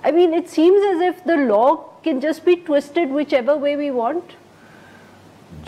I mean, it seems as if the law can just be twisted whichever way we want.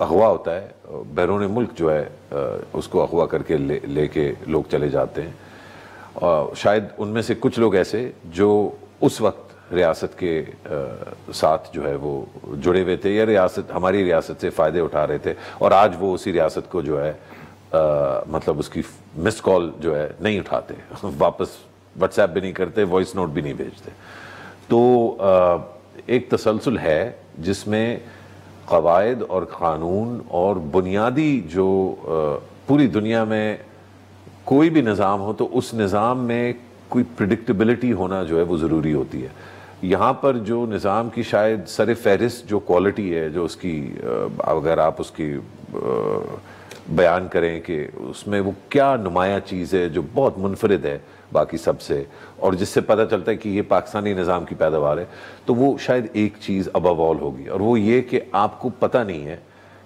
اغوا ہوتا ہے, بیرون ملک جو ہے اس کو اغوا کر کے لے کے لوگ چلے جاتے ہیں. اور شاید ان میں سے کچھ لوگ ایسے جو اس وقت ریاست کے ساتھ جو ہے وہ جڑے ہوئے تھے, یا ہماری ریاست سے فائدے اٹھا رہے تھے, اور آج وہ اسی ریاست کو جو ہے مطلب اس کی مس کال جو ہے نہیں اٹھاتے, واپس واٹس ایپ بھی نہیں کرتے, وائس نوٹ بھی نہیں بھیجتے. تو ایک تسلسل ہے جس میں قواعد اور قانون اور بنیادی جو پوری دنیا میں کوئی بھی نظام ہو تو اس نظام میں کوئی پریڈکٹیبلٹی ہونا جو ہے وہ ضروری ہوتی ہے. یہاں پر جو نظام کی شاید سر فہرست جو کوالٹی ہے, جو اس کی اگر آپ اس کی بیان کریں کہ اس میں وہ کیا نمایاں چیز ہے جو بہت منفرد ہے باقی سب سے, اور جس سے پتہ چلتا ہے کہ یہ پاکستانی نظام کی پیداوار ہے, تو وہ شاید ایک چیز ابو آل ہوگی, اور وہ یہ کہ آپ کو پتہ نہیں ہے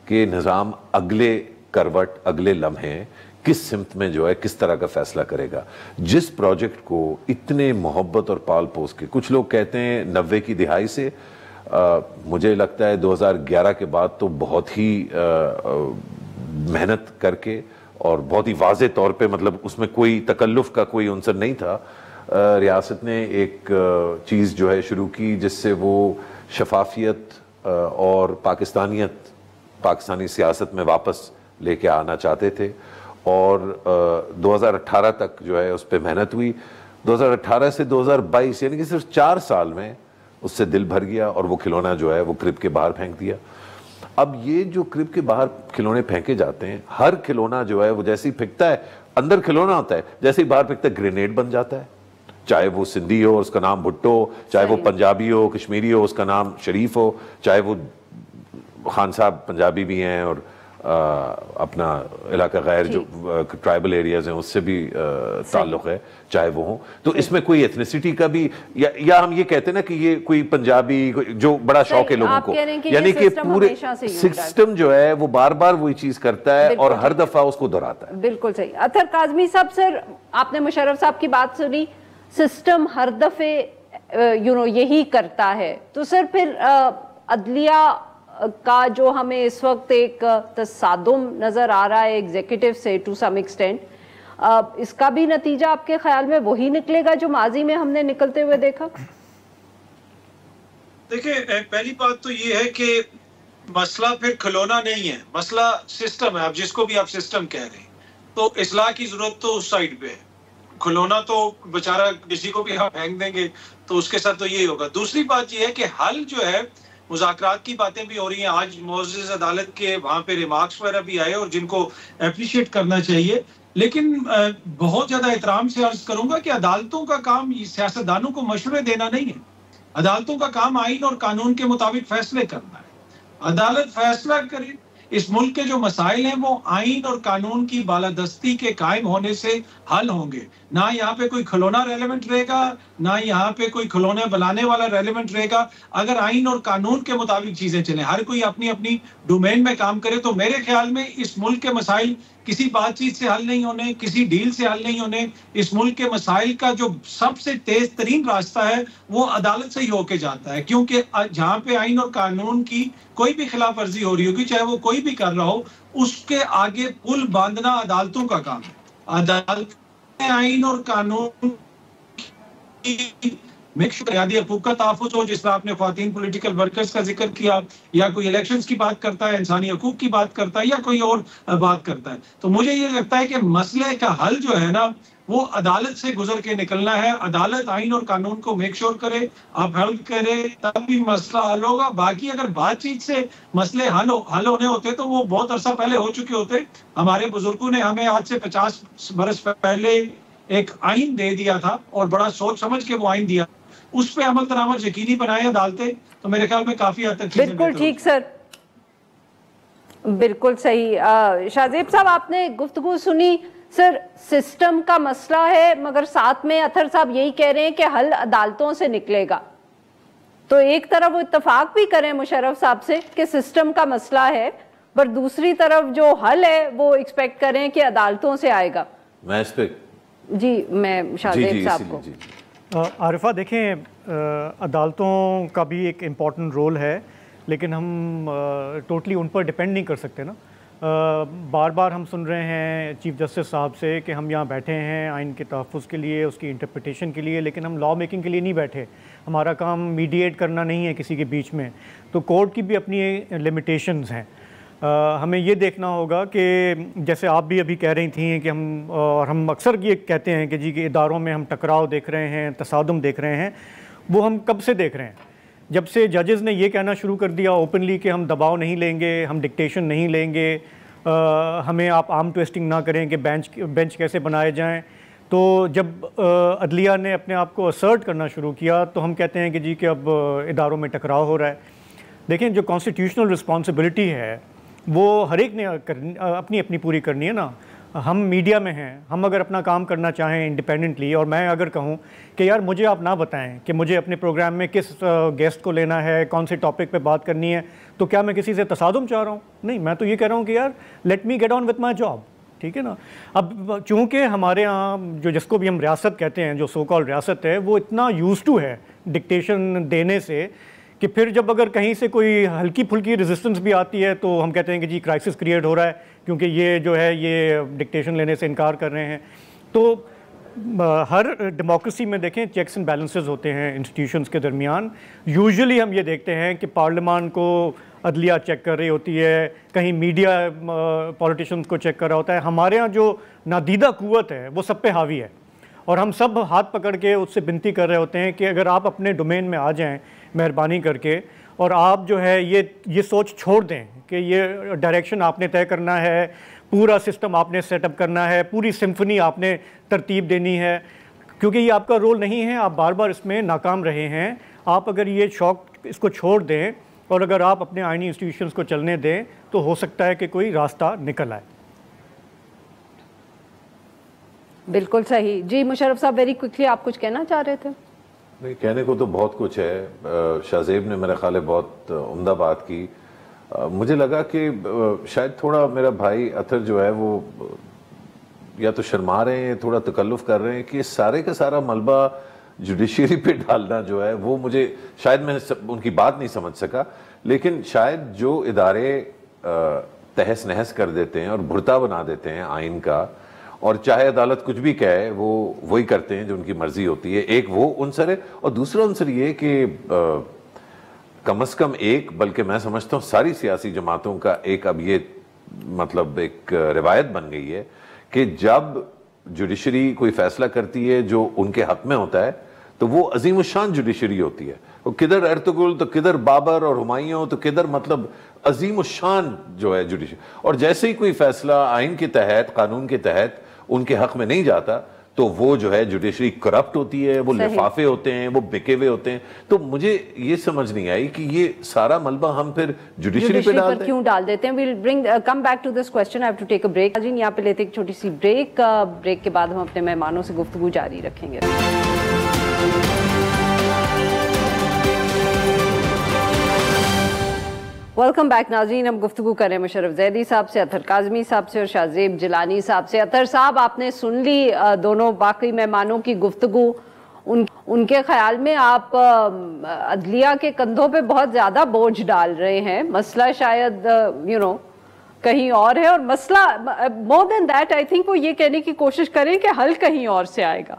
کہ نظام اگلے کروٹ, اگلے لمحے کس سمت میں جو ہے کس طرح کا فیصلہ کرے گا. جس پروجیکٹ کو اتنے محبت اور پال پوس کے, کچھ لوگ کہتے ہیں 90 کی دہائی سے, مجھے لگتا ہے 2011 کے بعد تو بہت ہی محنت کر کے اور بہت ہی واضح طور پہ, مطلب اس میں کوئی تکلف کا کوئی عنصر نہیں تھا, ریاست نے ایک چیز جو ہے شروع کی جس سے وہ شفافیت اور پاکستانی سیاست میں واپس لے کے آنا چاہتے تھے, اور 2018 تک جو ہے اس پہ محنت ہوئی. 2018 سے 2022 یعنی کہ صرف 4 سال میں اس سے دل بھر گیا, اور وہ کھلونا جو ہے وہ کرب کے باہر پھینک دیا. اب یہ جو کرب کے باہر کھلونے پھینکے جاتے ہیں, ہر کھلونا جو ہے وہ جیسے ہی پھینکتا ہے, اندر کھلونا ہوتا ہے, جیسے ہی باہر پھینکتا ہے گرینیڈ بن جاتا ہے. چاہے وہ سندھی ہو اس کا نام بھٹو, چاہے وہ پنجابی ہو کشمیری ہو اس کا نام شریف ہو, چاہے وہ خان صاحب پنجابی بھی ہیں اور اپنا علاقہ غیر جو ٹرائبل ایریاز ہیں اس سے بھی تعلق ہے, چاہے وہ ہوں. تو اس میں کوئی ایتھنیسٹی کا بھی, یا ہم یہ کہتے ہیں نا کہ یہ کوئی پنجابی جو بڑا شوق ہے لوگوں کو, یعنی کہ پورے سسٹم جو ہے وہ بار بار وہی چیز کرتا ہے اور ہر دفعہ اس کو دہراتا ہے. بالکل صحیح. اطہر کاظمی صاحب, سر آپ نے مشرف صاحب کی بات سنی, سسٹم ہر دفعے یہی کرتا ہے, تو سر پھر عدلیہ کا جو ہمیں اس وقت ایک تصادم نظر آ رہا ہے ایگزیکٹو سے ٹو سم ایکسٹینٹ, اس کا بھی نتیجہ آپ کے خیال میں وہی نکلے گا جو ماضی میں ہم نے نکلتے ہوئے دیکھا؟ دیکھیں, پہلی بات تو یہ ہے کہ مسئلہ پھر کھلونا نہیں ہے, مسئلہ سسٹم ہے. آپ جس کو بھی آپ سسٹم کہہ رہے ہیں, تو اصلاح کی ضرورت تو اس سائڈ پہ ہے. کھلونا تو بیچارہ کسی کو بھی آپ پھینک دیں گے تو اس کے ساتھ تو یہی ہوگا. دوسری بات یہ ہے کہ حل جو ہے, مذاکرات کی باتیں بھی ہو رہی ہیں, آج معزز عدالت کے وہاں پہ ریمارکس وغیرہ بھی آئے اور جن کو اپریشیٹ کرنا چاہیے, لیکن بہت زیادہ احترام سے عرض کروں گا کہ عدالتوں کا کام سیاستدانوں کو مشورے دینا نہیں ہے. عدالتوں کا کام آئین اور قانون کے مطابق فیصلے کرنا ہے. عدالت فیصلہ کرے. اس ملک کے جو مسائل ہیں وہ آئین اور قانون کی بالادستی کے قائم ہونے سے حل ہوں گے. نہ یہاں پہ کوئی کھلونا ریلیونٹ رہے گا, نہ یہاں پہ کوئی کھلونے بلانے والا ریلیونٹ رہے گا. اگر آئین اور قانون کے مطابق چیزیں چلیں, ہر کوئی اپنی اپنی ڈومین میں کام کرے, تو میرے خیال میں اس ملک کے مسائل کسی بات چیت سے حل نہیں ہونے, کسی ڈیل سے حل نہیں ہونے. اس ملک کے مسائل کا جو سب سے تیز ترین راستہ ہے وہ عدالت سے ہی ہو کے جاتا ہے, کیونکہ جہاں پہ آئین اور قانون کی کوئی بھی خلاف ورزی ہو رہی ہوگی, چاہے وہ کوئی بھی کر رہا ہو, اس کے آگے پل باندھنا عدالتوں کا کام ہے. عدالت آئین اور قانون بنیادی حقوق کا تحفظ ہو, جس طرح آپ نے خواتین پولیٹیکل ورکرز کا ذکر کیا, یا کوئی الیکشنز کی بات کرتا ہے, انسانی حقوق کی بات کرتا ہے, یا کوئی اور بات کرتا ہے. تو مجھے یہ لگتا ہے کہ مسئلے کا حل جو ہے نا وہ عدالت سے گزر کے نکلنا ہے. عدالت آئین اور قانون کو میک شور کرے, آپ حل کرے, تب بھی مسئلہ حل ہوگا. باقی اگر بات چیت سے مسئلے حل ہونے ہوتے تو وہ بہت عرصہ پہلے ہو چکے ہوتے. ہمارے بزرگوں نے ہمیں آج سے 50 برس پہلے ایک آئین دے دیا تھا, اور بڑا سوچ سمجھ کے وہ آئین دیا, اس پہ عمل درآمد یقینی بنائے عدالتیں, تو میرے خیال میں کافی حد تک بالکل ٹھیک سر, بالکل صحیح. شاہ زیب صاحب, آپ نے گفتگو سنی. سر سسٹم کا مسئلہ ہے, مگر ساتھ میں اطہر صاحب یہی کہہ رہے ہیں کہ حل عدالتوں سے نکلے گا. تو ایک طرف وہ اتفاق بھی کریں مشرف صاحب سے کہ سسٹم کا مسئلہ ہے, پر دوسری طرف جو حل ہے وہ ایکسپیکٹ کریں کہ عدالتوں سے آئے گا. میں اس پہ جی, میں شاہ زیب صاحب کو. عارفہ دیکھیں, عدالتوں کا بھی ایک امپورٹنٹ رول ہے. لیکن ہم ٹوٹلی ان پر ڈپینڈ نہیں کر سکتے نا. بار بار ہم سن رہے ہیں چیف جسٹس صاحب سے کہ ہم یہاں بیٹھے ہیں آئین کے تحفظ کے لیے, اس کی انٹرپریٹیشن کے لیے, لیکن ہم لا میکنگ کے لیے نہیں بیٹھے. ہمارا کام میڈیٹ کرنا نہیں ہے کسی کے بیچ میں. تو کورٹ کی بھی اپنی لمیٹیشنز ہیں. ہمیں یہ دیکھنا ہوگا کہ جیسے آپ بھی ابھی کہہ رہی تھیں کہ ہم اکثر یہ کہتے ہیں کہ جی کہ اداروں میں ہم ٹکراؤ دیکھ رہے ہیں, تصادم دیکھ رہے ہیں. وہ ہم کب سے دیکھ رہے ہیں؟ جب سے ججز نے یہ کہنا شروع کر دیا اوپنلی کہ ہم دباؤ نہیں لیں گے, ہم ڈکٹیشن نہیں لیں گے, ہمیں آپ آرم ٹویسٹنگ نہ کریں کہ بینچ کیسے بنائے جائیں. تو جب عدلیہ نے اپنے آپ کو اسرٹ کرنا شروع کیا تو ہم کہتے ہیں کہ جی کہ اب اداروں میں ٹکراؤ ہو رہا ہے. دیکھیں جو کانسٹیٹیوشنل رسپانسبلٹی ہے وہ ہر ایک نے اپنی اپنی پوری کرنی ہے نا. ہم میڈیا میں ہیں, ہم اگر اپنا کام کرنا چاہیں انڈیپینڈنٹلی, اور میں اگر کہوں کہ یار مجھے آپ نہ بتائیں کہ مجھے اپنے پروگرام میں کس گیسٹ کو لینا ہے, کون سے ٹاپک پہ بات کرنی ہے, تو کیا میں کسی سے تصادم چاہ رہا ہوں؟ نہیں, میں تو یہ کہہ رہا ہوں کہ یار let me get on with my job. ٹھیک ہے نا. اب چونکہ ہمارے ہاں جس کو بھی ہم ریاست کہتے ہیں, جو سو کال ریاست ہے, وہ اتنا یوز ٹو ہے ڈکٹیشن دینے سے کہ پھر جب اگر کہیں سے کوئی ہلکی پھلکی ریزسٹنس بھی آتی ہے تو ہم کہتے ہیں کہ جی کرائسس کریٹ ہو رہا ہے کیونکہ یہ جو ہے یہ ڈکٹیشن لینے سے انکار کر رہے ہیں. تو ہر ڈیموکریسی میں دیکھیں چیکس اینڈ بیلنسز ہوتے ہیں انسٹیٹیوشنز کے درمیان. یوزلی ہم یہ دیکھتے ہیں کہ پارلیمان کو عدلیہ چیک کر رہی ہوتی ہے, کہیں میڈیا پولیٹیشنز کو چیک کر رہا ہوتا ہے. ہمارے ہاں جو نادیدہ قوت ہے وہ سب پہ حاوی ہے, اور ہم سب ہاتھ پکڑ کے اس سے بنتی کر رہے ہوتے ہیں کہ اگر آپ اپنے ڈومین میں آ جائیں مہربانی کر کے, اور آپ جو ہے یہ سوچ چھوڑ دیں کہ یہ ڈائریکشن آپ نے طے کرنا ہے, پورا سسٹم آپ نے سیٹ اپ کرنا ہے, پوری سمفنی آپ نے ترتیب دینی ہے, کیونکہ یہ آپ کا رول نہیں ہے. آپ بار بار اس میں ناکام رہے ہیں. آپ اگر یہ شوق اس کو چھوڑ دیں اور اگر آپ اپنے آئینی انسٹیٹیوشنز کو چلنے دیں تو ہو سکتا ہے کہ کوئی راستہ نکل آئے. بالکل صحیح. جی مشرف صاحب ویری کوئکلی آپ کچھ کہنا چاہ رہے تھے؟ نہیں, کہنے کو تو بہت کچھ ہے. شاہ زیب نے میرے خیال ہے بہت عمدہ بات کی. مجھے لگا کہ شاید تھوڑا میرا بھائی اطہر جو ہے وہ یا تو شرما رہے ہیں, تھوڑا تکلف کر رہے ہیں کہ سارے کا سارا ملبہ جوڈیشری پہ ڈالنا جو ہے وہ مجھے شاید میں ان کی بات نہیں سمجھ سکا. لیکن شاید جو ادارے تہس نہس کر دیتے ہیں اور بھرتا بنا دیتے ہیں آئین کا, اور چاہے عدالت کچھ بھی کہے وہ وہی کرتے ہیں جو ان کی مرضی ہوتی ہے, ایک وہ عنصر ہے. اور دوسرا عنصر یہ کہ کم از کم ایک, بلکہ میں سمجھتا ہوں ساری سیاسی جماعتوں کا ایک اب یہ مطلب ایک روایت بن گئی ہے کہ جب جوڈیشری کوئی فیصلہ کرتی ہے جو ان کے حق میں ہوتا ہے تو وہ عظیم الشان جوڈیشری ہوتی ہے. وہ کدھر ارطغرل تو کدھر بابر اور ہمایوں تو کدھر مطلب عظیم الشان جو ہے جوڈیشری. اور جیسے ہی کوئی فیصلہ آئین کے تحت, قانون کے تحت ان کے حق میں نہیں جاتا تو وہ جو ہے جوڈیشری کرپٹ ہوتی ہے, وہ لفافے ہوتے ہیں, وہ بکے ہوئے ہوتے ہیں. تو مجھے یہ سمجھ نہیں آئی کہ یہ سارا ملبہ ہم پھر جوڈیشری پہ کیوں ڈال دیتے ہیں. we'll bring come back to this question. I have to take a break. جی یہاں پہ لیتے ایک چھوٹی سی بریک. بریک کے بعد ہم اپنے مہمانوں سے گفتگو جاری رکھیں گے. ویلکم بیک ناظرین. ہم گفتگو کریں مشرف زیدی صاحب سے, اطہر کاظمی صاحب سے اور شاہ زیب جیلانی صاحب سے. اطہر صاحب آپ نے سن لی دونوں باقی مہمانوں کی گفتگو. ان کے خیال میں آپ عدلیہ کے کندھوں پہ بہت زیادہ بوجھ ڈال رہے ہیں. مسئلہ شاید کہیں اور ہے, اور مسئلہ مور دین دیٹ آئی تھنک وہ یہ کہنے کی کوشش کریں کہ حل کہیں اور سے آئے گا.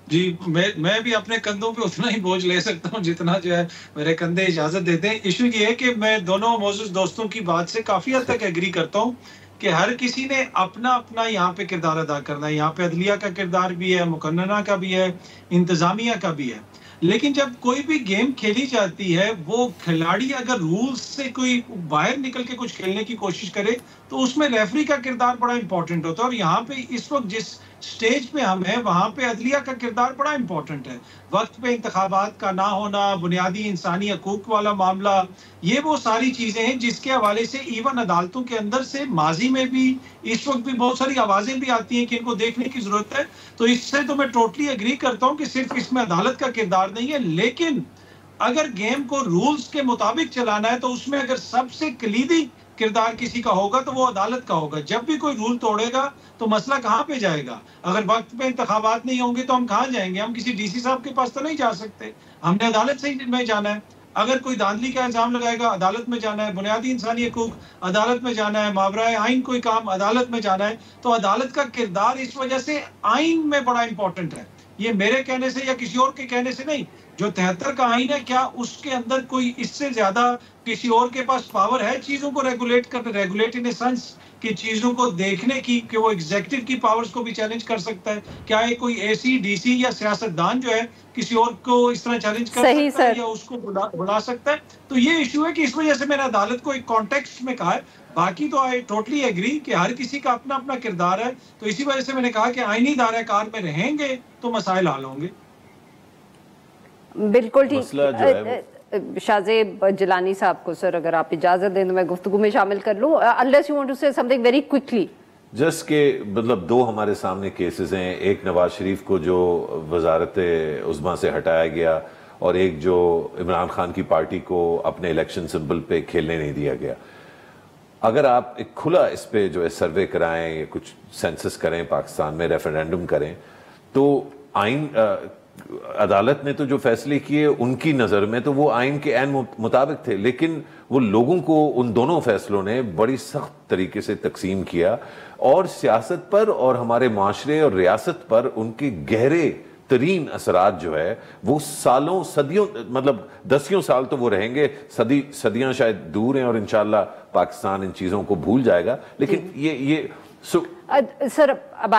جی میں بھی اپنے کندھوں پہ اتنا ہی بوجھ لے سکتا ہوں جتنا جو ہے میرے کندھے اجازت دیتے ہیں. ایشو یہ ہے کہ میں دونوں معزز دوستوں کی بات سے کافی حد تک ایگری کرتا ہوں کہ ہر کسی نے اپنا اپنا یہاں پہ کردار ادا کرنا ہے. یہاں پہ عدلیہ کا کردار بھی ہے, مقننہ کا بھی ہے, انتظامیہ کا بھی ہے. لیکن جب کوئی بھی گیم کھیلی جاتی ہے, وہ کھلاڑی اگر رولز سے کوئی باہر نکل کے کچھ کھیلنے کی کوشش کرے تو اس میں ریفری کا کردار بڑا امپورٹنٹ ہوتا ہے. اور یہاں پہ اس وقت جس سٹیج پہ ہم ہیں وہاں پہ عدلیہ کا کردار بڑا امپورٹنٹ ہے. وقت پہ انتخابات کا نہ ہونا, بنیادی انسانی حقوق والا معاملہ, یہ وہ ساری چیزیں ہیں جس کے حوالے سے ایون عدالتوں کے اندر سے ماضی میں بھی اس وقت بھی بہت ساری آوازیں بھی آتی ہیں کہ ان کو دیکھنے کی ضرورت ہے. تو اس سے تو میں ٹوٹلی ایگری کرتا ہوں کہ صرف اس میں عدالت کا کردار نہیں ہے, لیکن اگر گیم کو رولز کے مطابق چلانا ہے تو اس میں اگر سب سے کلیدی کردار کسی کا ہوگا تو وہ عدالت کا ہوگا. جب بھی کوئی رول توڑے گا تو مسئلہ کہاں پہ جائے گا؟ اگر وقت پہ انتخابات نہیں ہوں گے تو ہم کہاں جائیں گے؟ ہم کسی ڈی سی صاحب کے پاس تو نہیں جا سکتے, ہم نے عدالت سے میں جانا ہے. اگر کوئی دھاندلی کا الزام لگائے گا عدالت میں جانا ہے، بنیادی انسانی حقوق عدالت میں جانا ہے، ماورائے آئین کوئی کام عدالت میں جانا ہے. تو عدالت کا کردار اس وجہ سے آئین میں بڑا امپورٹنٹ ہے. یہ میرے کہنے سے یا کسی اور کے کہنے سے نہیں. جو 73 کا آئین ہے، کیا اس کے اندر کوئی اس سے زیادہ کسی اور کے پاس پاور ہے چیزوں کو ریگولیٹ کرنے، ریگولیٹ ان اے سینس کہ چیزوں کو دیکھنے کی، کہ وہ ایگزیکٹو کی پاورز کو بھی چیلنج کر سکتا ہے؟ کیا یہ کوئی اے سی ڈی سی یا سیاستدان جو ہے کسی اور کو اس طرح چیلنج کر سکتا ہے یا اس کو بلا سکتا ہے؟ تو یہ ایشو ہے کہ اس وجہ سے میں نے عدالت کو ایک کانٹیکسٹ میں کہا ہے. باقی تو آئی ٹوٹلی ایگری کہ ہر کسی کا اپنا اپنا کردار ہے. تو اسی وجہ سے میں نے کہا کہ آئینی دائرہ کار میں رہیں گے تو مسائل حل ہوں گے. بالکل ٹھیک. شاہ زیب جیلانی صاحب کو سر اگر آپ اجازت دیں تو میں گفتگو میں شامل کر لوں. unless you want to say something very quickly. جس کہ مطلب دو ہمارے سامنے کیسز ہیں، ایک نواز شریف کو جو وزارت عظمیٰ سے ہٹایا گیا اور ایک جو عمران خان کی پارٹی کو اپنے الیکشن سمبل پہ کھیلنے نہیں دیا گیا. اگر آپ ایک کھلا اس پہ جو ہے سروے کرائیں یا کچھ سینسس کریں پاکستان میں، ریفرینڈم کریں، تو آئین عدالت نے تو جو فیصلے کیے ان کی نظر میں تو وہ آئین کے عین مطابق تھے، لیکن وہ لوگوں کو ان دونوں فیصلوں نے بڑی سخت طریقے سے تقسیم کیا اور سیاست پر اور ہمارے معاشرے اور ریاست پر ان کے گہرے ترین اثرات جو ہے وہ سالوں صدیوں مطلب دسیوں سال تو وہ رہیں گے، صدیاں شاید دور ہیں اور انشاءاللہ پاکستان ان چیزوں کو بھول جائے گا. لیکن یہ سر اب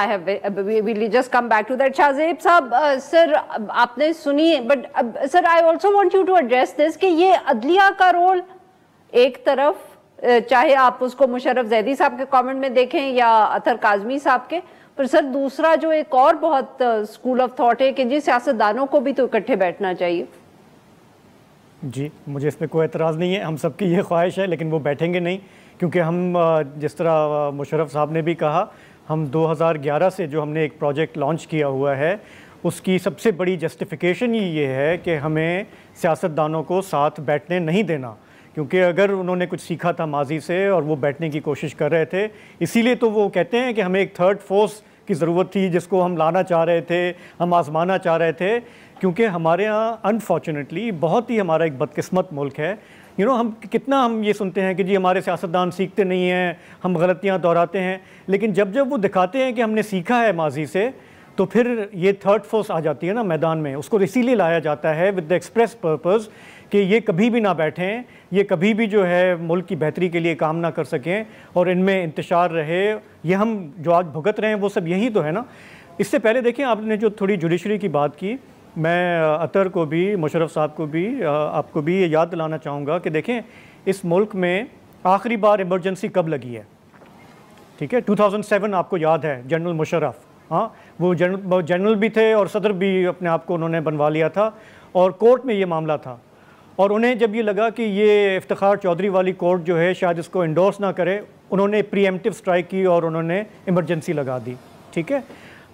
we'll just come back to that. شاہ زیب صاحب سر آپ نے سنی، but sir I also want you to address this کہ یہ عدلیہ کا رول ایک طرف، چاہے آپ اس کو مشرف زیدی صاحب کے کامنٹ میں دیکھیں یا اطہر کاظمی صاحب کے، پر سر دوسرا جو ایک اور بہت اسکول آف تھاٹ ہے کہ جی سیاستدانوں کو بھی تو اکٹھے بیٹھنا چاہیے. جی مجھے اس میں کوئی اعتراض نہیں ہے، ہم سب کی یہ خواہش ہے، لیکن وہ بیٹھیں گے نہیں، کیونکہ ہم جس طرح مشرف صاحب نے بھی کہا، ہم 2011 سے جو ہم نے ایک پروجیکٹ لانچ کیا ہوا ہے اس کی سب سے بڑی جسٹیفیکیشن یہ ہے کہ ہمیں سیاستدانوں کو ساتھ بیٹھنے نہیں دینا، کیونکہ اگر انہوں نے کچھ سیکھا تھا ماضی سے اور وہ بیٹھنے کی کوشش کر رہے تھے، اسی لیے تو وہ کہتے ہیں کہ ہمیں ایک تھرڈ فورس کی ضرورت تھی جس کو ہم لانا چاہ رہے تھے، ہم آزمانا چاہ رہے تھے، کیونکہ ہمارے ہاں انفارچونیٹلی بہت ہی ہمارا ایک بدقسمت ملک ہے. ہم کتنا ہم یہ سنتے ہیں کہ جی ہمارے سیاستدان سیکھتے نہیں ہیں، ہم غلطیاں دہراتے ہیں، لیکن جب وہ دکھاتے ہیں کہ ہم نے سیکھا ہے ماضی سے، تو پھر یہ تھرڈ فورس آ جاتی ہے نا میدان میں. اس کو اسی لیے لایا جاتا ہے ود دا ایکسپریس پرپز کہ یہ کبھی بھی نہ بیٹھیں، یہ کبھی بھی جو ہے ملک کی بہتری کے لیے کام نہ کر سکیں اور ان میں انتشار رہے. یہ ہم جو آج بھگت رہے ہیں وہ سب یہی تو ہے نا. اس سے پہلے دیکھیں آپ نے جو تھوڑی جوڈیشری کی بات کی، میں اطہر کو بھی، مشرف صاحب کو بھی، آپ کو بھی یہ یاد دلانا چاہوں گا کہ دیکھیں اس ملک میں آخری بار ایمرجنسی کب لگی ہے. ٹھیک ہے، 2007 آپ کو یاد ہے، جنرل مشرف، ہاں وہ جنرل بھی تھے اور صدر بھی اپنے آپ کو انہوں نے بنوا لیا تھا، اور کورٹ میں یہ معاملہ تھا، اور انہیں جب یہ لگا کہ یہ افتخار چودھری والی کورٹ جو ہے شاید اس کو انڈورس نہ کرے، انہوں نے پری ایمپٹیو اسٹرائک کی اور انہوں نے ایمرجنسی لگا دی. ٹھیک ہے،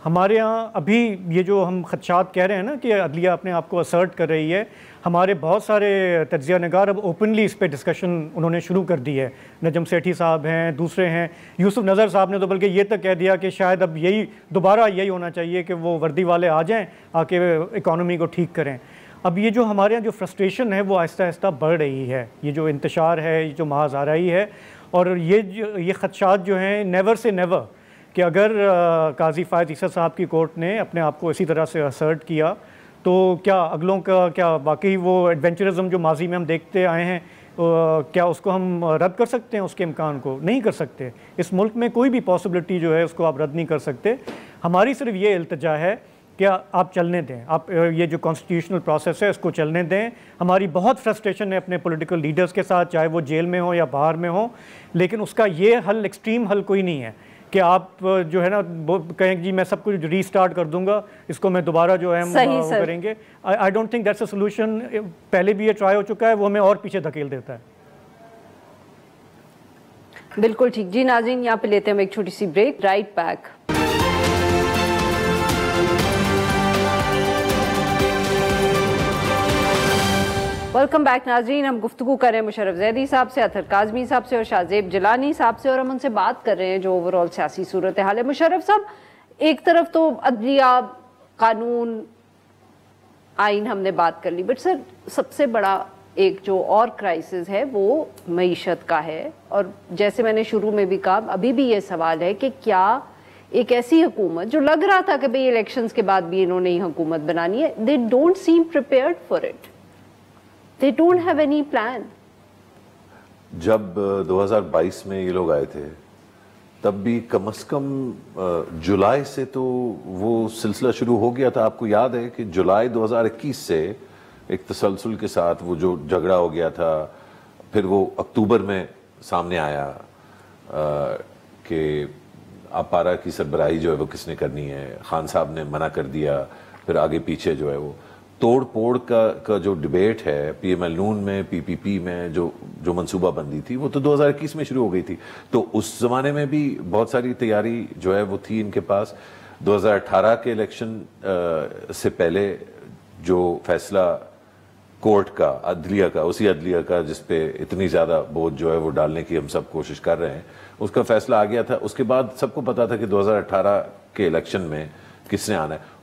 ہمارے ہاں ابھی یہ جو ہم خدشات کہہ رہے ہیں نا کہ عدلیہ اپنے آپ کو اسرٹ کر رہی ہے، ہمارے بہت سارے تجزیہ نگار اب اوپنلی اس پہ ڈسکشن انہوں نے شروع کر دی ہے. نجم سیٹھی صاحب ہیں، دوسرے ہیں، یوسف نظر صاحب نے تو بلکہ یہ تک کہہ دیا کہ شاید اب دوبارہ یہی ہونا چاہیے کہ وہ وردی والے آ جائیں، آ کے اکانومی کو ٹھیک کریں. اب یہ جو ہمارے یہاں جو فرسٹریشن ہے وہ آہستہ آہستہ بڑھ رہی ہے، یہ جو انتشار ہے، یہ جو محاذ آرائی ہے، اور یہ خدشات جو ہیں نیور سے نیور کہ اگر قاضی فائز عیسیٰ صاحب کی کورٹ نے اپنے آپ کو اسی طرح سے اسرٹ کیا تو کیا اگلوں کا کیا واقعی وہ ایڈونچرزم جو ماضی میں ہم دیکھتے آئے ہیں کیا اس کو ہم رد کر سکتے ہیں؟ اس کے امکان کو نہیں کر سکتے. اس ملک میں کوئی بھی پاسبلٹی جو ہے اس کو آپ رد نہیں کر سکتے. ہماری صرف یہ التجا ہے کہ آپ چلنے دیں، آپ یہ جو کانسٹیٹیوشنل پروسیس ہے اس کو چلنے دیں. ہماری بہت فرسٹریشن ہے اپنے پولیٹیکل لیڈرز کے ساتھ، چاہے وہ جیل میں ہوں یا باہر میں ہوں، لیکن اس کا یہ حل ایکسٹریم حل کوئی نہیں ہے کہ آپ جو ہے نا کہیں جی میں سب کچھ ری اسٹارٹ کر دوں گا، اس کو میں دوبارہ جو ہے ہم کریں گے. I don't think that's a solution. پہلے بھی یہ ٹرائی ہو چکا ہے، وہ ہمیں اور پیچھے دھکیل دیتا ہے. بالکل ٹھیک. جی ناظرین، یہاں پہ لیتے ہیں ہم ایک چھوٹی سی break. Right back. Welcome back ناظرین. ہم گفتگو کر رہے ہیں مشرف زیدی صاحب سے، اطہر کاظمی صاحب سے اور شاہ زیب جیلانی صاحب سے، اور ہم ان سے بات کر رہے ہیں جو اوور آل سیاسی صورتحال ہے. مشرف صاحب، ایک طرف تو عدلیہ، قانون، آئین ہم نے بات کر لی، بٹ سر سب سے بڑا ایک جو اور کرائسس ہے وہ معیشت کا ہے. اور جیسے میں نے شروع میں بھی کہا, ابھی بھی یہ سوال ہے کہ کیا ایک ایسی حکومت جو لگ رہا تھا کہ بھئی الیکشنز کے بعد بھی انہوں نے ہی حکومت بنانی ہے, they don't seem prepared for it. They don't have any plan. جب 2022 میں یہ لوگ آئے تھے تب بھی کم از کم جولائی سے تو وہ سلسلہ شروع ہو گیا تھا. آپ کو یاد ہے کہ جولائی 2021 سے ایک تسلسل کے ساتھ وہ جو جھگڑا ہو گیا تھا, پھر وہ اکتوبر میں سامنے آیا کہ اپارا کی سربراہی جو ہے وہ کس نے کرنی ہے, خان صاحب نے منع کر دیا. پھر آگے پیچھے جو ہے وہ توڑ پوڑ کا جو ڈیبیٹ ہے پی ایم ایل نون میں, پی پی پی میں جو منصوبہ بندی تھی وہ تو 2021 میں شروع ہو گئی تھی. تو اس زمانے میں بھی بہت ساری تیاری جو ہے وہ تھی ان کے پاس. 2018 کے الیکشن سے پہلے جو فیصلہ کورٹ کا, عدلیہ کا, اسی عدلیہ کا جس پہ اتنی زیادہ بوجھ جو ہے وہ ڈالنے کی ہم سب کوشش کر رہے ہیں, اس کا فیصلہ آ گیا تھا. اس کے بعد سب کو پتا تھا کہ 2018 کے الیکشن میں کس نے آنا ہے.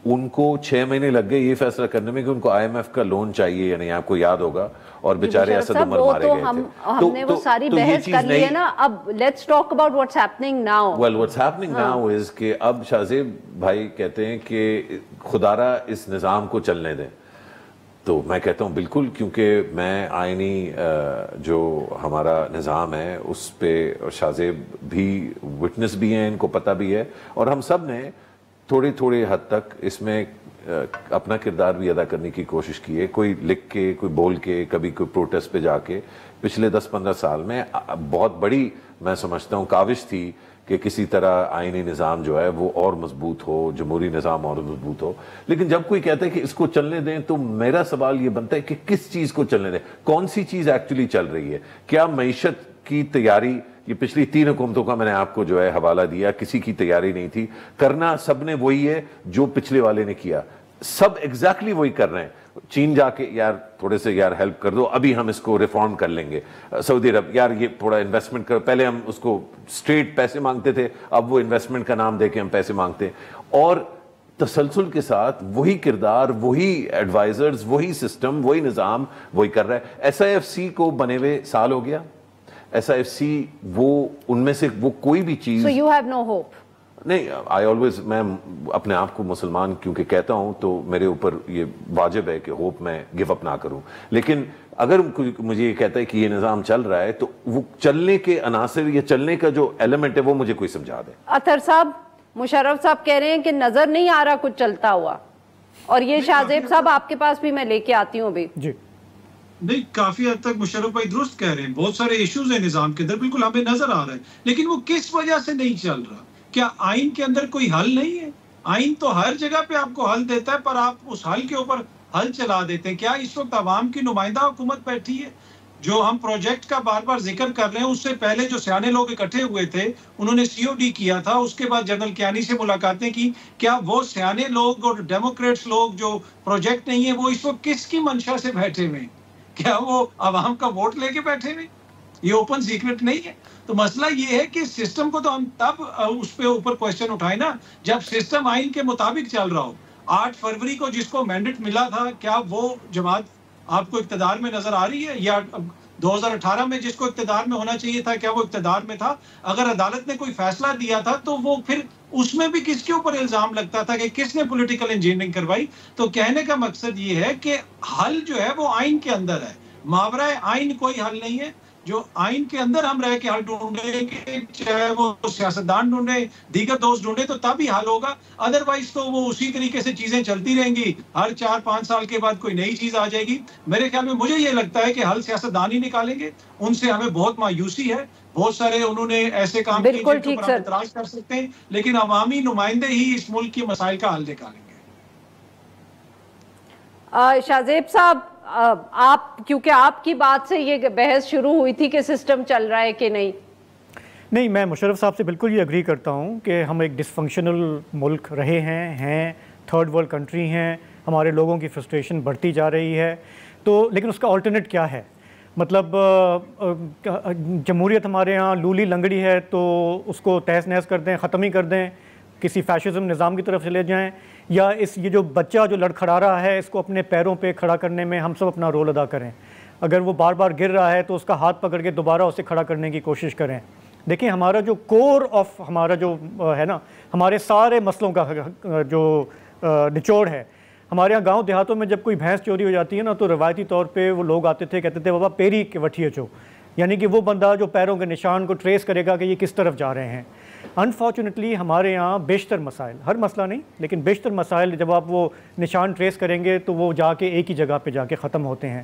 ان کو 6 مہینے لگ گئے یہ فیصلہ کرنے میں کہ ان کو آئی ایم ایف کا لون چاہیے یا نہیں. آپ کو یاد ہوگا, اور بیچارے اسد عمر مارے گئے تھے. ہم نے وہ ساری بحث کر لی ہے نا. اب let's talk about what's happening now. Well what's happening now is کہ اب شاہ زیب بھائی کہتے ہیں کہ خدا را اس نظام کو چلنے دیں. تو میں کہتا ہوں بالکل, کیونکہ میں آئینی جو ہمارا نظام ہے اس پہ شاہ زیب بھی وٹنس بھی ہیں, ان کو پتہ بھی ہے, اور ہم سب نے تھوڑی حد تک اس میں اپنا کردار بھی ادا کرنے کی کوشش کی ہے. کوئی لکھ کے, کوئی بول کے, کبھی کوئی پروٹیسٹ پہ جا کے. پچھلے 10-15 سال میں بہت بڑی میں سمجھتا ہوں کاوش تھی کہ کسی طرح آئینی نظام جو ہے وہ اور مضبوط ہو, جمہوری نظام اور مضبوط ہو. لیکن جب کوئی کہتا ہے کہ اس کو چلنے دیں تو میرا سوال یہ بنتا ہے کہ کس چیز کو چلنے دیں, کون سی چیز ایکچولی چل رہی ہے. کیا معیشت کی تیاری, یہ پچھلی 3 حکومتوں کا میں نے آپ کو جو ہے حوالہ دیا, کسی کی تیاری نہیں تھی. کرنا سب نے وہی ہے جو پچھلے والے نے کیا, سب ایگزیکٹلی وہی کر رہے ہیں. چین جا کے یار تھوڑے سے یار ہیلپ کر دو, ابھی ہم اس کو ریفارم کر لیں گے. سعودی عرب یار یہ تھوڑا انویسٹمنٹ کر, پہلے ہم اس کو اسٹریٹ پیسے مانگتے تھے, اب وہ انویسٹمنٹ کا نام دے کے ہم پیسے مانگتے ہیں. اور تسلسل کے ساتھ وہی کردار, وہی ایڈوائزرز, وہی سسٹم, وہی نظام وہی کر رہا ہے. ایس آئی ایف سی کو بنے ہوئے سال ہو گیا. ایس آئی ایف سی وہ ان میں سے وہ کوئی بھی چیز, So you have no hope. نہیں. آئی آلویز, میں اپنے آپ کو مسلمان کیونکہ کہتا ہوں تو میرے اوپر یہ واجب ہے کہ ہوپ میں گیو اپ نہ کروں. لیکن اگر مجھے یہ کہتا ہے کہ یہ نظام چل رہا ہے تو وہ چلنے کے عناصر یا چلنے کا جو ایلیمنٹ ہے وہ مجھے کوئی سمجھا دے. اطہر صاحب, مشرف صاحب کہہ رہے ہیں کہ نظر نہیں آ رہا کچھ چلتا ہوا, اور یہ شاہ زیب صاحب آپ کے پاس بھی میں لے کے آتی ہوں ابھی. جی نہیں, کافی حد تک مشرف بھائی درست کہہ رہے ہیں. بہت سارے ایشوز ہیں نظام کے اندر, بالکل ہمیں نظر آ رہا ہے, لیکن وہ کس وجہ سے نہیں چل رہا. کیا آئین کے اندر کوئی حل نہیں ہے؟ آئین تو ہر جگہ پہ آپ کو حل دیتا ہے, پر آپ اس حل کے اوپر حل چلا دیتے ہیں. کیا اس وقت عوام کی نمائندہ حکومت بیٹھی ہے؟ جو ہم پروجیکٹ کا بار بار ذکر کر رہے ہیں, اس سے پہلے جو سیانے لوگ اکٹھے ہوئے تھے انہوں نے سی او ڈی کیا تھا, اس کے بعد جنرل کیانی سے ملاقاتیں کی. کیا وہ سیانے لوگ اور ڈیموکریٹس لوگ جو پروجیکٹ نہیں ہے وہ اس وقت کس کی منشا سے بیٹھے ہوئے ہیں؟ کیا وہ عوام کا ووٹ لے کے بیٹھے ہوئے؟ یہ اوپن سیکرٹ نہیں ہے. تو مسئلہ یہ ہے کہ سسٹم کو تو ہم تب اس پہ اوپر کوشچن اٹھائے نا جب سسٹم آئین کے مطابق چل رہا ہو. 8 فروری کو جس کو مینڈیٹ ملا تھا, کیا وہ جماعت آپ کو اقتدار میں نظر آ رہی ہے؟ یا 2018 میں جس کو اقتدار میں ہونا چاہیے تھا, کیا وہ اقتدار میں تھا؟ اگر عدالت نے کوئی فیصلہ دیا تھا تو وہ پھر اس میں بھی کس کے اوپر الزام لگتا تھا کہ کس نے پولیٹیکل انجینئرنگ کروائی؟ تو کہنے کا مقصد یہ ہے کہ حل جو ہے وہ آئین کے اندر ہے, ماورائے آئین کوئی حل نہیں ہے. جو آئین کے اندر ہم رہ کے حل ڈھونڈیں گے, چاہے وہ سیاستدان ڈھونڈیں, دیگر دوست ڈھونڈیں, تو تب ہی حل ہوگا. ادروائز تو وہ اسی طریقے سے چیزیں چلتی رہیں گی, ہر 4-5 سال کے بعد کوئی نئی چیز آ جائے گی. میرے خیال میں مجھے یہ لگتا ہے کہ حل سیاستدان ہی نکالیں گے. ان سے ہمیں بہت مایوسی ہے, بہت سارے انہوں نے ایسے کام کیے جن کے اوپر ہم اعتراض کر سکتے ہیں, لیکن عوامی نمائندے ہی اس ملک کے مسائل کا حل نکالیں گے. شاہ زیب صاحب, آپ کیونکہ آپ کی بات سے یہ بحث شروع ہوئی تھی کہ سسٹم چل رہا ہے کہ نہیں. نہیں, میں مشرف صاحب سے بالکل یہ اگری کرتا ہوں کہ ہم ایک ڈس فنکشنل ملک رہے ہیں, تھرڈ ورلڈ کنٹری ہیں, ہمارے لوگوں کی فرسٹریشن بڑھتی جا رہی ہے. تو لیکن اس کا آلٹرنیٹ کیا ہے؟ مطلب جمہوریت ہمارے ہاں لولی لنگڑی ہے تو اس کو تہس نہس کر دیں, ختم ہی کر دیں, کسی فیشزم نظام کی طرف چلے جائیں, یا یہ جو بچہ جو لڑکھڑا رہا ہے اس کو اپنے پیروں پہ کھڑا کرنے میں ہم سب اپنا رول ادا کریں. اگر وہ بار بار گر رہا ہے تو اس کا ہاتھ پکڑ کے دوبارہ اسے کھڑا کرنے کی کوشش کریں. دیکھیں ہمارا جو کور آف ہمارا جو ہے نا ہمارے سارے مسئلوں کا جو نچوڑ ہے, ہمارے یہاں گاؤں دیہاتوں میں جب کوئی بھینس چوری ہو جاتی ہے نا تو روایتی طور پہ وہ لوگ آتے تھے, کہتے تھے بابا پیری کے وٹھی اچو, یعنی کہ وہ بندہ جو پیروں کے نشان کو ٹریس کرے گا کہ یہ کس طرف جا رہے ہیں. انفارچونیٹلی ہمارے یہاں بیشتر مسائل, ہر مسئلہ نہیں لیکن بیشتر مسائل جب آپ وہ نشان ٹریس کریں گے تو وہ جا کے ایک ہی جگہ پہ جا کے ختم ہوتے ہیں.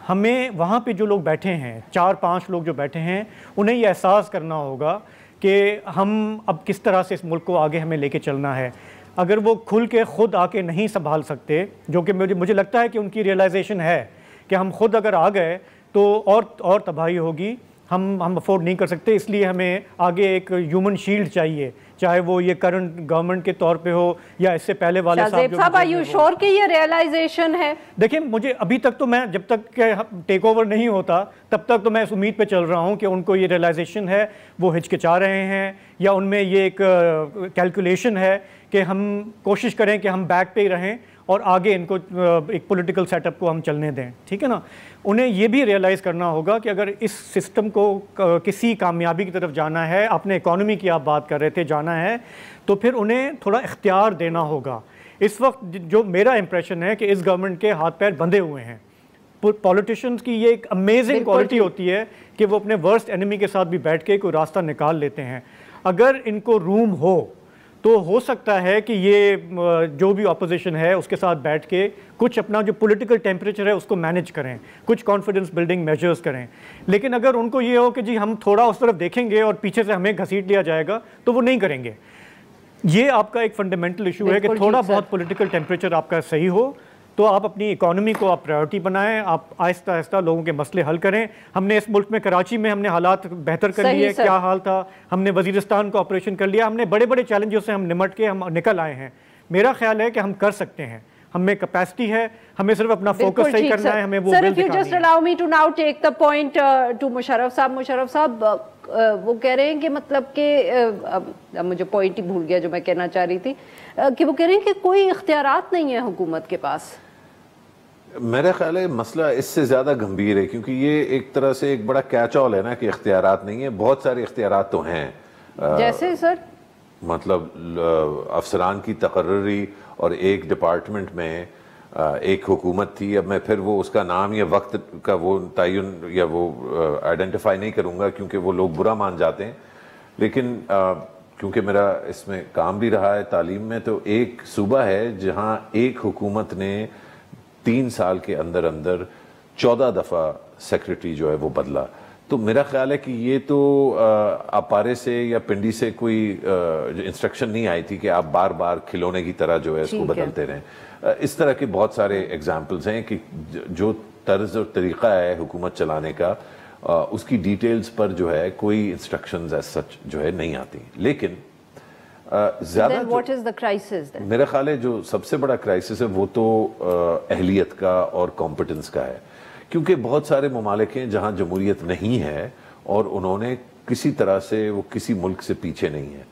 ہمیں وہاں پہ جو لوگ بیٹھے ہیں, 4-5 لوگ جو بیٹھے ہیں, انہیں یہ احساس کرنا ہوگا کہ ہم اب کس طرح سے اس ملک کو آگے ہمیں لے کے چلنا ہے. اگر وہ کھل کے خود آ کے نہیں سنبھال سکتے, جو کہ مجھے لگتا ہے کہ ان کی ریئلائزیشن ہے کہ ہم خود اگر آ گئے تو اور تباہی ہوگی, ہم افورڈ نہیں کر سکتے. اس لیے ہمیں آگے ایک ہیومن شیلڈ چاہیے, چاہے وہ یہ کرنٹ گورنمنٹ کے طور پہ ہو یا اس سے پہلے والے صاحب. are you sure کہ یہ ریئلائزیشن ہے؟ دیکھیں مجھے ابھی تک تو میں جب تک کہ ٹیک اوور نہیں ہوتا تب تک تو میں اس امید پہ چل رہا ہوں کہ ان کو یہ ریئلائزیشن ہے, وہ ہچکچا رہے ہیں یا ان میں یہ ایک کیلکولیشن ہے کہ ہم کوشش کریں کہ ہم بیک پہ ہی رہیں اور آگے ان کو ایک پولیٹیکل سیٹ اپ کو ہم چلنے دیں. ٹھیک ہے نا. انہیں یہ بھی ریئلائز کرنا ہوگا کہ اگر اس سسٹم کو کسی کامیابی کی طرف جانا ہے, اپنے اکانومی کی آپ بات کر رہے تھے, جانا ہے تو پھر انہیں تھوڑا اختیار دینا ہوگا. اس وقت جو میرا امپریشن ہے کہ اس گورنمنٹ کے ہاتھ پیر بندھے ہوئے ہیں. پولیٹیشینز کی یہ ایک امیزنگ کوالٹی ہوتی ہے کہ وہ اپنے ورسٹ اینیمی کے ساتھ بھی بیٹھ کے کوئی راستہ نکال لیتے ہیں. اگر ان کو روم ہو تو ہو سکتا ہے کہ یہ جو بھی اپوزیشن ہے اس کے ساتھ بیٹھ کے کچھ اپنا جو پولیٹیکل ٹیمپریچر ہے اس کو مینیج کریں, کچھ کانفیڈنس بلڈنگ میجرز کریں. لیکن اگر ان کو یہ ہو کہ جی ہم تھوڑا اس طرف دیکھیں گے اور پیچھے سے ہمیں گھسیٹ لیا جائے گا تو وہ نہیں کریں گے. یہ آپ کا ایک فنڈامنٹل ایشو ہے کہ تھوڑا بہت پولیٹیکل ٹیمپریچر آپ کا صحیح ہو تو آپ اپنی اکانومی کو آپ پرائیورٹی بنائیں, آپ آہستہ آہستہ لوگوں کے مسئلے حل کریں. ہم نے اس ملک میں کراچی میں ہم نے حالات بہتر کر لیے, کیا حال تھا, ہم نے وزیرستان کو آپریشن کر لیا, ہم نے بڑے بڑے چیلنجوں سے ہم نمٹ کے ہم نکل آئے ہیں. میرا خیال ہے کہ ہم کر سکتے ہیں, ہم میں کیپیسٹی ہے, ہمیں صرف اپنا فوکس صحیح کرنا ہے, ہمیں وہ Sir, if you just allow me to now take the point to Musharraf صاحب. مشرف صاحب وہ کہہ رہے ہیں کہ مطلب کہ مجھے پوائنٹ ہی بھول گیا جو میں کہنا چاہ رہی تھی, کہ وہ کہہ رہے ہیں کہ کوئی اختیارات نہیں ہے حکومت کے پاس. میرا خیال ہے مسئلہ اس سے زیادہ گمبھیر ہے, کیونکہ یہ ایک طرح سے ایک بڑا کیچ آل ہے نا کہ اختیارات نہیں ہیں. بہت سارے اختیارات تو ہیں, جیسے سر مطلب افسران کی تقرری اور ایک ڈپارٹمنٹ میں ایک حکومت تھی. اب میں پھر وہ اس کا نام یا وقت کا وہ تعین یا وہ آئیڈینٹیفائی نہیں کروں گا کیونکہ وہ لوگ برا مان جاتے ہیں, لیکن کیونکہ میرا اس میں کام بھی رہا ہے تعلیم میں, تو ایک صوبہ ہے جہاں ایک حکومت نے 3 سال کے اندر 14 دفعہ سیکرٹری جو ہے وہ بدلا. تو میرا خیال ہے کہ یہ تو اپارے سے یا پنڈی سے کوئی انسٹرکشن نہیں آئی تھی کہ آپ بار بار کھلونے کی طرح جو ہے اس کو بدلتے رہیں. اس طرح کے بہت سارے ایگزامپلز ہیں کہ جو طرز اور طریقہ ہے حکومت چلانے کا, اس کی ڈیٹیلز پر جو ہے کوئی انسٹرکشنز ایز سچ جو ہے نہیں آتی. لیکن زیادہ میرا خیال ہے جو سب سے بڑا کرائسس ہے وہ تو اہلیت کا اور کمپٹنس کا ہے, کیونکہ بہت سارے ممالک ہیں جہاں جمہوریت نہیں ہے اور انہوں نے کسی طرح سے وہ کسی ملک سے پیچھے نہیں ہے.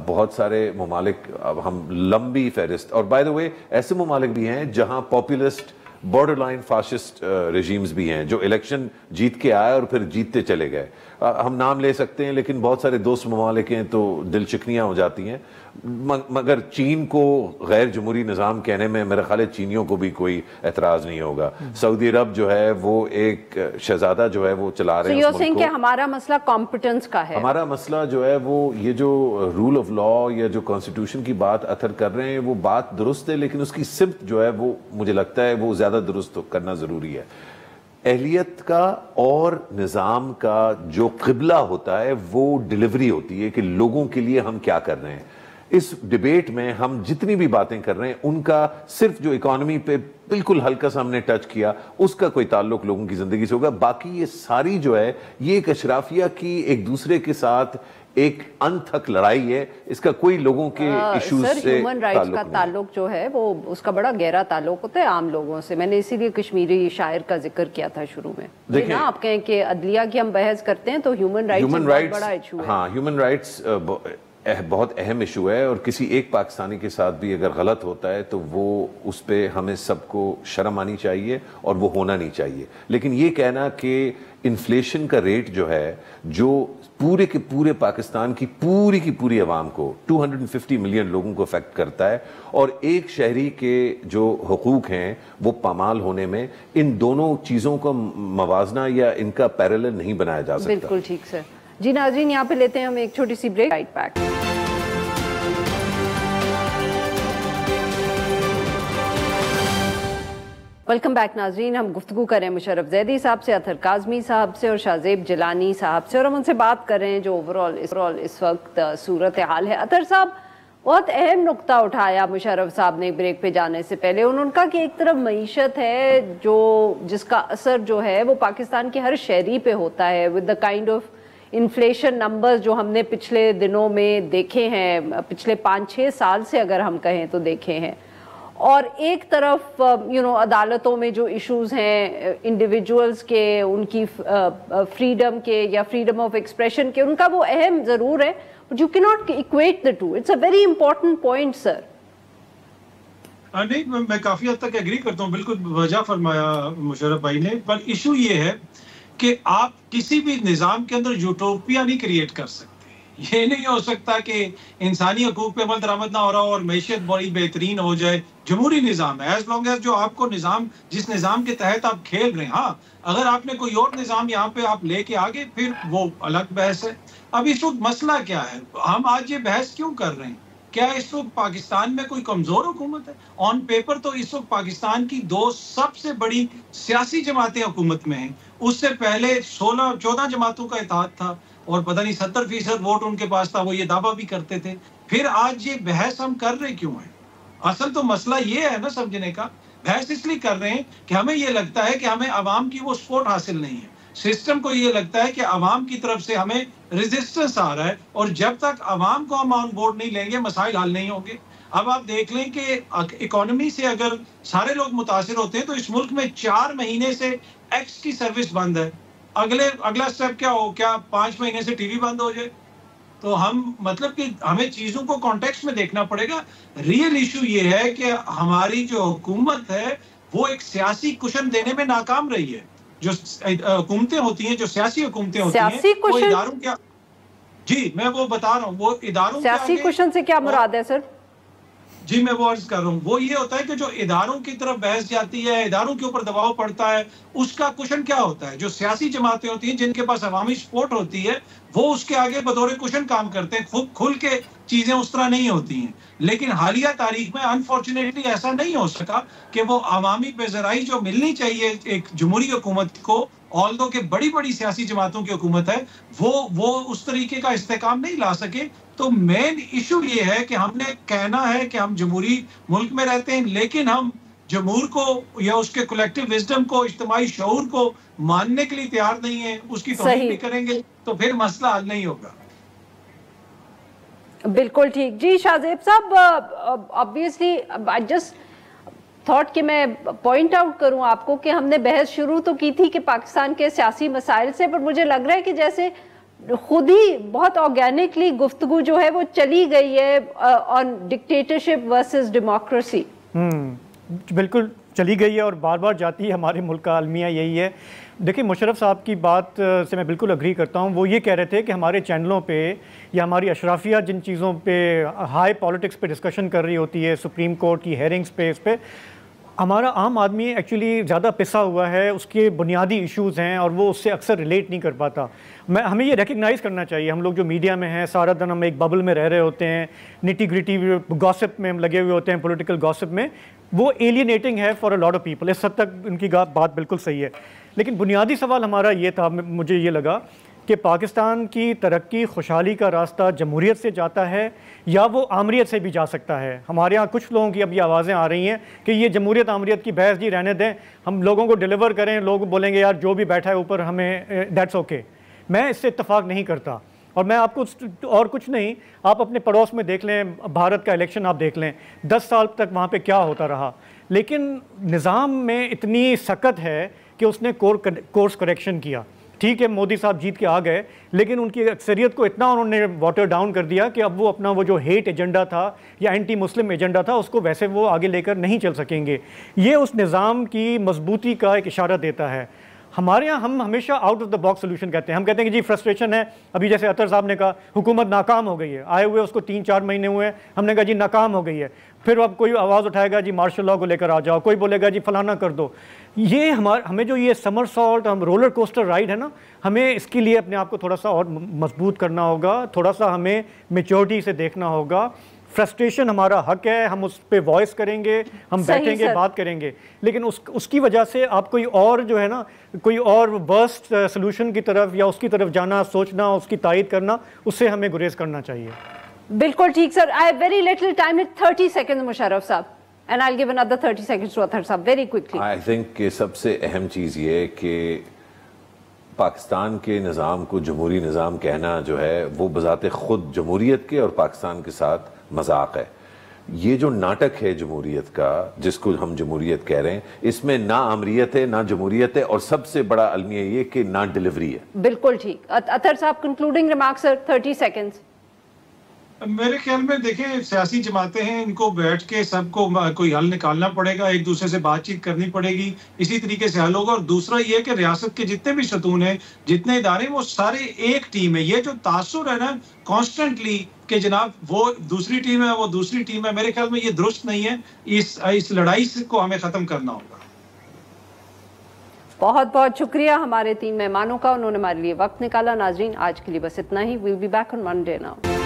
بہت سارے ممالک, اب ہم لمبی فہرست, اور بائی دا وے ایسے ممالک بھی ہیں جہاں populist border line fascist regimes بھی ہیں جو الیکشن جیت کے آئے اور پھر جیتتے چلے گئے. ہم نام لے سکتے ہیں لیکن بہت سارے دوست ممالک ہیں تو دل چکنیاں ہو جاتی ہیں. مگر چین کو غیر جمہوری نظام کہنے میں میرا خیال ہے چینیوں کو بھی کوئی اعتراض نہیں ہوگا. سعودی عرب جو ہے وہ ایک شہزادہ جو ہے وہ چلا رہے ہیں اس ملک کو. ہمارا مسئلہ کمپٹنس کا ہے, ہمارا مسئلہ جو ہے وہ یہ جو رول آف لا یا جو کانسٹیٹیوشن کی بات اتھر کر رہے ہیں وہ بات درست ہے, لیکن اس کی سمت جو ہے وہ مجھے لگتا ہے وہ زیادہ درست کرنا ضروری ہے. اہلیت کا اور نظام کا جو قبلہ ہوتا ہے وہ ڈیلیوری ہوتی ہے کہ لوگوں کے لیے ہم کیا کر رہے ہیں. اس ڈیبیٹ میں ہم جتنی بھی باتیں کر رہے ہیں ان کا صرف جو اکانومی پہ بالکل ہلکا سا ہم نے ٹچ کیا اس کا کوئی تعلق لوگوں کی زندگی سے ہوگا. باقی یہ ساری جو ہے یہ ایک اشرافیہ کی ایک دوسرے کے ساتھ ایک انتھک لڑائی ہے, اس کا کوئی لوگوں کے ایشوز سے ہیومن رائٹس کا تعلق جو ہے وہ اس کا بڑا گہرا تعلق ہوتا ہے عام لوگوں سے. میں نے اسی لیے کشمیری شاعر کا ذکر کیا تھا شروع میں. دیکھیں آپ کہیں کہ عدلیہ کی ہم بحث کرتے ہیں تو ہیومن رائٹس بڑا ایشو ہے. ہاں, ہیومن رائٹس بہت اہم ایشو ہے، اور کسی ایک پاکستانی کے ساتھ بھی اگر غلط ہوتا ہے تو وہ اس پہ ہمیں سب کو شرم آنی چاہیے اور وہ ہونا نہیں چاہیے. لیکن یہ کہنا کہ انفلیشن کا ریٹ جو ہے جو پورے کے پورے پاکستان کی پوری عوام کو 250 ملین لوگوں کو افیکٹ کرتا ہے، اور ایک شہری کے جو حقوق ہیں وہ پامال ہونے میں، ان دونوں چیزوں کا موازنہ یا ان کا پیرالل نہیں بنایا جا سکتا. بالکل ٹھیک سر. جی ناظرین، یہاں پہ لیتے ہیں ہم ایک چھوٹی سی break. Right back. Welcome back ناظرین. ہم گفتگو کر رہے ہیں مشرف زیدی صاحب سے، اطہر کاظمی صاحب سے اور شاہزیب جیلانی صاحب سے، اور ہم ان سے بات کر رہے ہیں جو اوورال اس وقت صورتحال ہے. اطہر صاحب، بہت اہم نقطہ اٹھایا مشرف صاحب نے بریک پہ جانے سے پہلے. انہوں نے کہا کہ ایک طرف معیشت ہے جس کا اثر جو ہے وہ پاکستان کے ہر شہری پہ ہوتا ہے، with the kind of inflation numbers جو ہم نے پچھلے دنوں میں دیکھے ہیں، پچھلے 5-6 سال سے اگر ہم کہیں تو دیکھے ہیں. اور ایک طرف عدالتوں میں جو ایشوز ہیں انڈیویجولز کے، ان کی فریڈم کے یا فریڈم آف ایکسپریشن کے، ان کا وہ اہم ضرور ہے، but you cannot equate the two. It's a very important point sir. نہیں، میں کافی حد تک ایگری کرتا ہوں، بالکل وجہ فرمایا مشرف بھائی نے. پر ایشو یہ ہے کہ آپ کسی بھی نظام کے اندر یوٹوپیا نہیں کریٹ کر سکتے. یہ نہیں ہو سکتا کہ انسانی حقوق پہ عمل درآمد نہ ہو رہا ہو اور معیشت بڑی بہترین ہو جائے. جمہوری نظام ہے، ایز لانگ ایز جو آپ کو جس نظام کے تحت آپ کھیل رہے ہیں. ہاں، اگر آپ نے کوئی اور نظام یہاں پہ آپ لے کے آگے، پھر وہ الگ بحث ہے. اب اس وقت مسئلہ کیا ہے؟ ہم آج یہ بحث کیوں کر رہے ہیں؟ کیا اس وقت پاکستان میں کوئی کمزور حکومت ہے؟ آن پیپر تو اس وقت پاکستان کی 2 سب سے بڑی سیاسی جماعتیں حکومت میں ہیں. اس سے پہلے 14 جماعتوں کا اتحاد تھا اور پتہ نہیں 70% ووٹ ان کے پاس تھا، وہ یہ دعویٰ بھی کرتے تھے. پھر آج یہ بحث ہم کر رہے کیوں ہیں؟ اصل تو مسئلہ یہ ہے نا سمجھنے کا. بحث اس لیے کر رہے ہیں کہ ہمیں یہ لگتا ہے کہ ہمیں عوام کی وہ سپورٹ حاصل نہیں ہے. سسٹم کو یہ لگتا ہے کہ عوام کی طرف سے ہمیں ریزسٹنس آ رہا ہے، اور جب تک عوام کو ہم آن بورڈ نہیں لیں گے مسائل حل نہیں ہوں گے. اب آپ دیکھ لیں کہ اکانومی سے اگر سارے لوگ متاثر ہوتے ہیں تو اس ملک میں 4 مہینے سے ایکس کی سروس بند ہے. اگلا سٹیپ کیا ہو؟ کیا 5 مہینے سے ٹی وی بند ہو جائے؟ تو مطلب کہ ہمیں چیزوں کو کانٹیکسٹ میں دیکھنا پڑے گا. ریئل ایشو یہ ہے کہ ہماری جو حکومت ہے وہ ایک سیاسی کشن دینے میں ناکام رہی ہے. جو حکومتیں ہوتی ہیں، جو سیاسی حکومتیں ہوتی ہیں، وہ اداروں کیا، جی میں وہ بتا رہا ہوں، وہ اداروں سیاسی کشن سے کیا مراد ہے سر؟ جی میں وہ عرض کر رہا ہوں، وہ یہ ہوتا ہے کہ جو اداروں کی طرف بحث جاتی ہے، اداروں کے اوپر دباؤ پڑتا ہے، اس کا کشن کیا ہوتا ہے؟ جو سیاسی جماعتیں ہوتی ہیں جن کے پاس عوامی سپورٹ ہوتی ہے، وہ اس کے آگے بطور کشن کام کرتے ہیں. خود کھل کے چیزیں اس طرح نہیں ہوتی ہیں. لیکن حالیہ تاریخ میں انفارچونیٹلی ایسا نہیں ہو سکا کہ وہ عوامی پیذرائی جو ملنی چاہیے ایک جمہوری حکومت کو، آلدو کہ بڑی سیاسی جماعتوں کی حکومت ہے، وہ اس طریقے کا استحکام نہیں لا سکے. تو مین ایشو یہ ہے کہ ہم نے کہنا ہے کہ ہم جمہوری ملک میں رہتے ہیں، لیکن ہم جمہور کو یا اس کے کولیکٹیو وزڈم کو، اجتماعی شعور کو ماننے کے لیے تیار نہیں ہیں. اس کی توہین بھی کریں گے تو پھر مسئلہ حل نہیں ہوگا. بالکل ٹھیک. جی شاہزیب صاحب، obviously I just thought کہ میں پوائنٹ آؤٹ کروں آپ کو کہ ہم نے بحث شروع تو کی تھی کہ پاکستان کے سیاسی مسائل سے، پر مجھے لگ رہا ہے کہ جیسے خود ہی بہت آرگینکلی گفتگو جو ہے وہ چلی گئی ہے آن ڈکٹیٹرشپ ورسز ڈیموکریسی. بالکل چلی گئی ہے اور بار بار جاتی ہے. ہمارے ملک کا المیہ یہی ہے. دیکھیں مشرف صاحب کی بات سے میں بالکل اگری کرتا ہوں. وہ یہ کہہ رہے تھے کہ ہمارے چینلوں پہ یا ہماری اشرافیہ جن چیزوں پہ ہائی پالیٹکس پہ ڈسکشن کر رہی ہوتی ہے، سپریم کورٹ کی ہیئرنگز پہ، اس پہ ہمارا عام آدمی ایکچولی زیادہ پسا ہوا ہے. اس کے بنیادی ایشوز ہیں اور وہ اس سے اکثر ریلیٹ نہیں کر پاتا. ہمیں یہ ریکگنائز کرنا چاہیے. ہم لوگ جو میڈیا میں ہیں سارا دن ہم ایک ببل میں رہ رہے ہوتے ہیں، نیٹی گریٹی گاسپ میں ہم لگے ہوئے ہوتے ہیں، پولیٹیکل گاسپ میں. وہ ایلینیٹنگ ہے for a lot of people. اس حد تک ان کی بات بالکل صحیح ہے. لیکن بنیادی سوال ہمارا یہ تھا، مجھے یہ لگا کہ پاکستان کی ترقی خوشحالی کا راستہ جمہوریت سے جاتا ہے یا وہ آمریت سے بھی جا سکتا ہے. ہمارے ہاں کچھ لوگوں کی اب یہ آوازیں آ رہی ہیں کہ یہ جمہوریت آمریت کی بحث جی رہنے دیں، ہم لوگوں کو ڈیلیور کریں. لوگ بولیں گے یار جو بھی بیٹھا ہے اوپر ہمیں دیٹس اوکے. میں اس سے اتفاق نہیں کرتا. اور میں آپ کو اور کچھ نہیں، آپ اپنے پڑوس میں دیکھ لیں، بھارت کا الیکشن آپ دیکھ لیں، 10 سال تک وہاں پہ کیا ہوتا رہا. لیکن نظام میں اتنی سکت ہے کہ اس نے کورس کریکشن کیا. ٹھیک ہے مودی صاحب جیت کے آ گئے لیکن ان کی اکثریت کو اتنا انہوں نے واٹر ڈاؤن کر دیا کہ اب وہ اپنا وہ جو ہیٹ ایجنڈا تھا یا اینٹی مسلم ایجنڈا تھا اس کو ویسے وہ آگے لے کر نہیں چل سکیں گے. یہ اس نظام کی مضبوطی کا ایک اشارہ دیتا ہے. ہمارے ہاں ہم ہمیشہ out of the box solution کہتے ہیں. ہم کہتے ہیں کہ جی فرسٹریشن ہے, ابھی جیسے اطہر صاحب نے کہا حکومت ناکام ہو گئی ہے, آئے ہوئے اس کو 3-4 مہینے ہوئے ہیں, ہم نے کہا جی ناکام ہو گئی ہے. پھر اب کوئی آواز اٹھائے گا جی مارشل لاء کو لے کر آ جاؤ, کوئی بولے گا جی فلانا کر دو. یہ ہمیں جو یہ سمر سالٹ ہم رولر کوسٹر رائڈ ہے نا, ہمیں اس کے لیے اپنے آپ کو تھوڑا سا اور مضبوط کرنا ہوگا, تھوڑا سا ہمیں میچورٹی سے دیکھنا ہوگا. فرسٹریشن ہمارا حق ہے, ہم اس پہ وائس کریں گے, ہم بیٹھیں گے, بات کریں گے, لیکن اس کی وجہ سے آپ کوئی اور جو ہے نا کوئی اور ورسٹ سلوشن کی طرف یا اس کی طرف جانا, سوچنا, اس کی تائید کرنا, اس سے ہمیں گریز کرنا چاہیے. بالکل ٹھیک سر. I have very little time, 30 seconds Musharraf صاحب, and I'll give another 30 seconds to اطہر صاحب very quickly. I think کہ سب سے اہم چیز یہ ہے کہ پاکستان کے نظام کو جمہوری نظام کہنا جو ہے وہ بذات خود جمہوریت کے اور پاکستان کے ساتھ مذاق ہے. یہ جو ناٹک ہے جمہوریت کا, جس کو ہم جمہوریت کہہ رہے ہیں, اس میں نہ آمریت ہے نہ جمہوریت ہے, اور سب سے بڑا المیہ یہ کہ نہ ڈیلیوری ہے. بالکل ٹھیک. اطہر صاحب کنکلوڈنگ ریمارک سر 30 seconds. میرے خیال میں دیکھیں سیاسی جماعتیں ہیں, ان کو بیٹھ کے سب کو کوئی حل نکالنا پڑے گا, ایک دوسرے سے بات چیت کرنی پڑے گی, اسی طریقے سے حل ہوگا. اور دوسرا یہ کہ ریاست کے جتنے بھی ستون ہیں, جتنے ادارے, وہ سارے ایک ٹیم ہے. یہ جو تاثر ہے نا کانسٹنٹلی کہ جناب وہ دوسری ٹیم ہے, وہ دوسری ٹیم ہے, میرے خیال میں یہ درست نہیں ہے. اس لڑائی کو ہمیں ختم کرنا ہوگا. بہت بہت شکریہ ہمارے 3 مہمانوں کا, انہوں نے ہمارے لیے وقت نکالا. ناظرین آج کے لیے بس اتنا ہی. We'll be back on Monday now.